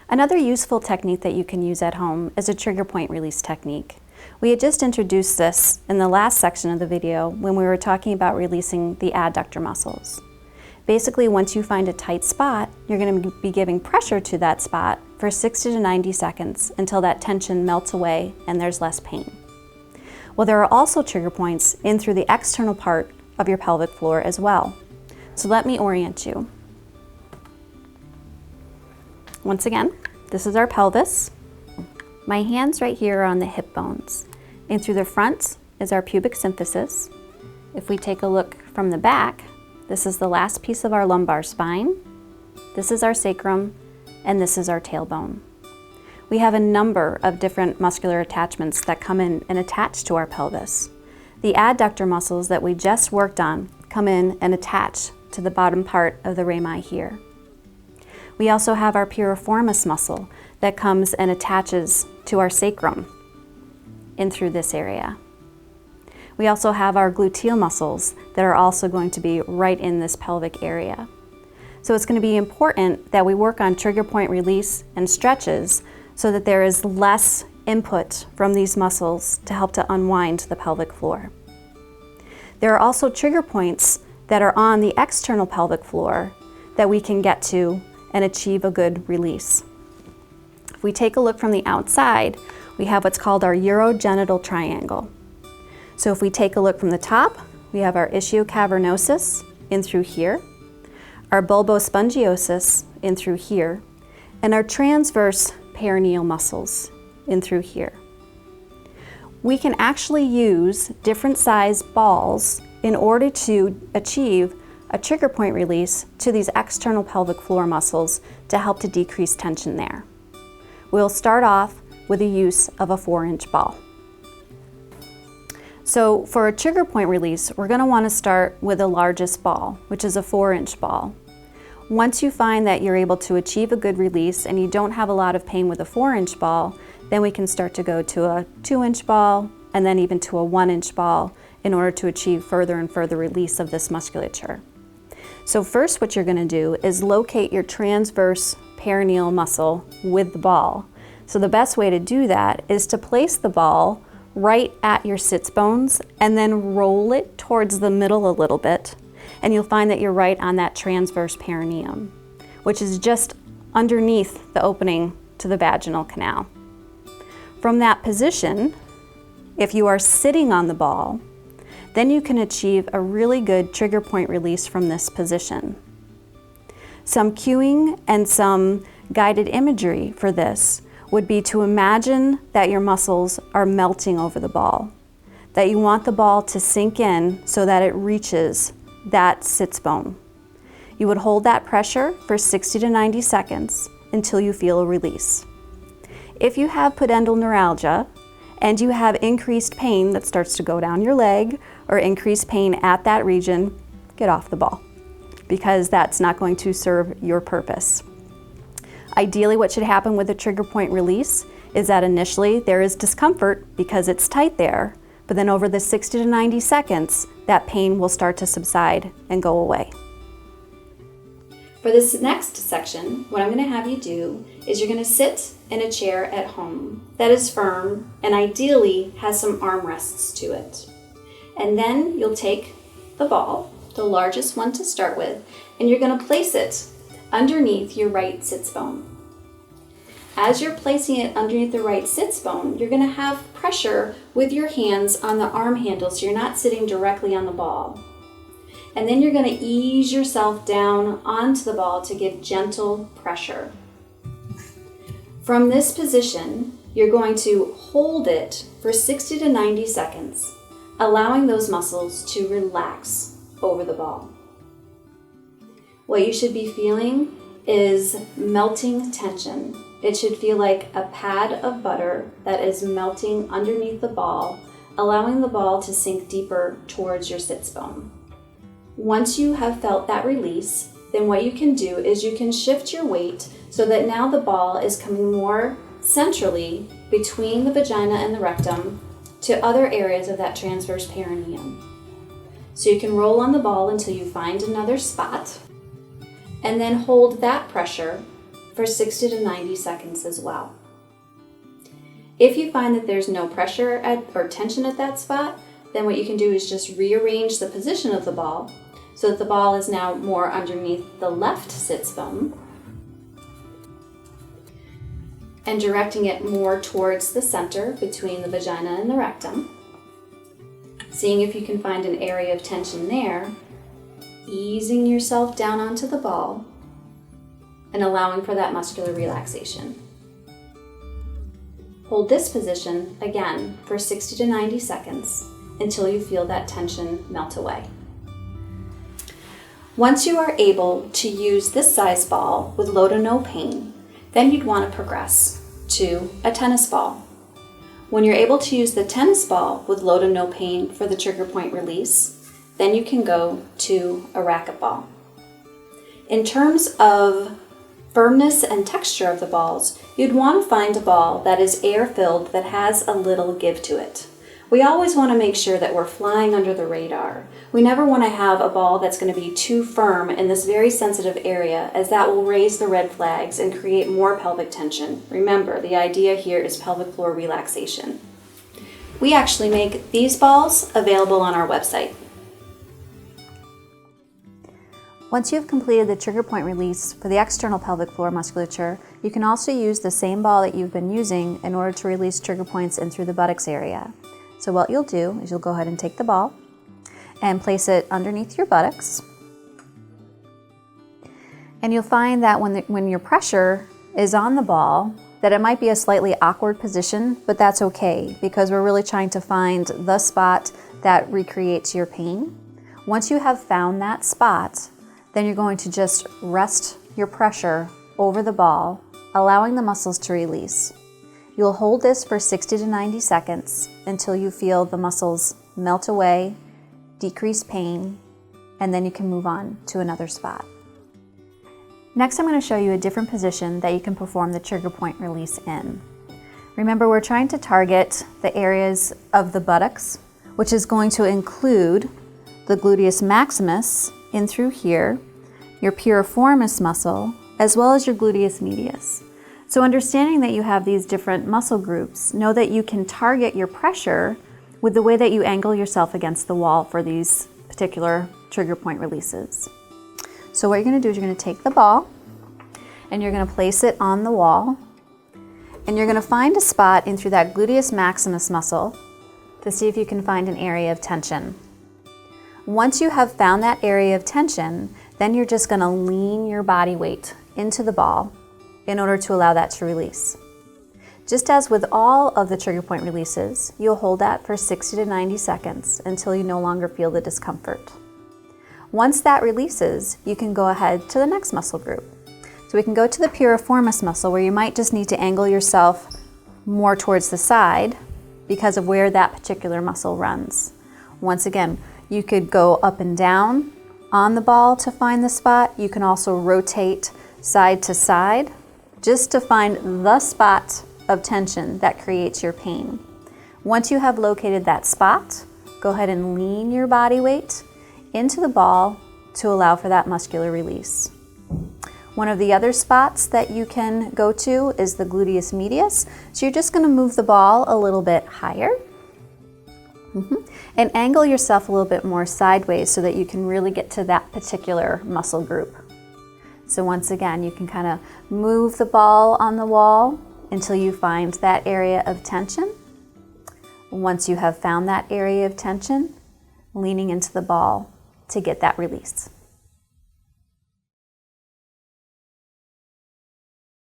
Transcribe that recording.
Another useful technique that you can use at home is a trigger point release technique. We had just introduced this in the last section of the video when we were talking about releasing the adductor muscles. Basically, once you find a tight spot, you're going to be giving pressure to that spot for 60 to 90 seconds until that tension melts away and there's less pain. Well, there are also trigger points in through the external part of your pelvic floor as well. So let me orient you. Once again, this is our pelvis. My hands right here are on the hip bones. And through the front is our pubic symphysis. If we take a look from the back, this is the last piece of our lumbar spine. This is our sacrum, and this is our tailbone. We have a number of different muscular attachments that come in and attach to our pelvis. The adductor muscles that we just worked on come in and attach to the bottom part of the rami here. We also have our piriformis muscle that comes and attaches to our sacrum in through this area. We also have our gluteal muscles that are also going to be right in this pelvic area. So it's going to be important that we work on trigger point release and stretches so that there is less input from these muscles to help to unwind the pelvic floor. There are also trigger points that are on the external pelvic floor that we can get to and achieve a good release. If we take a look from the outside, we have what's called our urogenital triangle. So if we take a look from the top, we have our ischiocavernosus in through here, our bulbospongiosus in through here, and our transverse perineal muscles in through here. We can actually use different size balls in order to achieve a trigger point release to these external pelvic floor muscles to help to decrease tension there. We'll start off with the use of a 4-inch ball. So for a trigger point release, we're going to want to start with the largest ball, which is a 4-inch ball. Once you find that you're able to achieve a good release and you don't have a lot of pain with a 4-inch ball, then we can start to go to a 2-inch ball and then even to a 1-inch ball in order to achieve further and further release of this musculature. So first what you're going to do is locate your transverse perineal muscle with the ball. So the best way to do that is to place the ball right at your sits bones and then roll it towards the middle a little bit. And you'll find that you're right on that transverse perineum, which is just underneath the opening to the vaginal canal. From that position, if you are sitting on the ball, then you can achieve a really good trigger point release from this position. Some cueing and some guided imagery for this would be to imagine that your muscles are melting over the ball, that you want the ball to sink in so that it reaches that sits bone. You would hold that pressure for 60 to 90 seconds until you feel a release. If you have pudendal neuralgia and you have increased pain that starts to go down your leg or increased pain at that region, get off the ball because that's not going to serve your purpose. Ideally, what should happen with a trigger point release is that initially there is discomfort because it's tight there, but then over the 60 to 90 seconds, that pain will start to subside and go away. For this next section, what I'm going to have you do is you're going to sit in a chair at home that is firm and ideally has some armrests to it. And then you'll take the ball, the largest one to start with, and you're going to place it underneath your right sits bone. As you're placing it underneath the right sits bone, you're going to have pressure with your hands on the arm handles so you're not sitting directly on the ball. And then you're going to ease yourself down onto the ball to give gentle pressure. From this position, you're going to hold it for 60 to 90 seconds, allowing those muscles to relax over the ball. What you should be feeling is melting tension. It should feel like a pad of butter that is melting underneath the ball, allowing the ball to sink deeper towards your sits bone. Once you have felt that release, then what you can do is you can shift your weight so that now the ball is coming more centrally between the vagina and the rectum to other areas of that transverse perineum. So you can roll on the ball until you find another spot and then hold that pressure for 60 to 90 seconds as well. If you find that there's no pressure or tension at that spot, then what you can do is just rearrange the position of the ball so that the ball is now more underneath the left sits bone and directing it more towards the center between the vagina and the rectum. Seeing if you can find an area of tension there, easing yourself down onto the ball and allowing for that muscular relaxation. Hold this position again for 60 to 90 seconds until you feel that tension melt away. Once you are able to use this size ball with low to no pain, then you'd want to progress to a tennis ball. When you're able to use the tennis ball with low to no pain for the trigger point release, then you can go to a racquetball. In terms of firmness and texture of the balls, you'd want to find a ball that is air-filled that has a little give to it. We always want to make sure that we're flying under the radar. We never want to have a ball that's going to be too firm in this very sensitive area, as that will raise the red flags and create more pelvic tension. Remember, the idea here is pelvic floor relaxation. We actually make these balls available on our website. Once you've completed the trigger point release for the external pelvic floor musculature, you can also use the same ball that you've been using in order to release trigger points in through the buttocks area. So what you'll do is you'll go ahead and take the ball and place it underneath your buttocks. And you'll find that when your pressure is on the ball, that it might be a slightly awkward position, but that's okay because we're really trying to find the spot that recreates your pain. Once you have found that spot, then you're going to just rest your pressure over the ball, allowing the muscles to release. You'll hold this for 60 to 90 seconds until you feel the muscles melt away, decrease pain, and then you can move on to another spot. Next, I'm going to show you a different position that you can perform the trigger point release in. Remember, we're trying to target the areas of the buttocks, which is going to include the gluteus maximus in through here, your piriformis muscle, as well as your gluteus medius. So understanding that you have these different muscle groups, know that you can target your pressure with the way that you angle yourself against the wall for these particular trigger point releases. So what you're going to do is you're going to take the ball and you're going to place it on the wall, and you're going to find a spot in through that gluteus maximus muscle to see if you can find an area of tension. Once you have found that area of tension, then you're just going to lean your body weight into the ball in order to allow that to release. Just as with all of the trigger point releases, you'll hold that for 60 to 90 seconds until you no longer feel the discomfort. Once that releases, you can go ahead to the next muscle group. So we can go to the piriformis muscle, where you might just need to angle yourself more towards the side because of where that particular muscle runs. Once again, you could go up and down on the ball to find the spot. You can also rotate side to side just to find the spot of tension that creates your pain. Once you have located that spot, go ahead and lean your body weight into the ball to allow for that muscular release. One of the other spots that you can go to is the gluteus medius. So you're just going to move the ball a little bit higher and angle yourself a little bit more sideways so that you can really get to that particular muscle group. So once again, you can kind of move the ball on the wall until you find that area of tension. Once you have found that area of tension, leaning into the ball to get that release.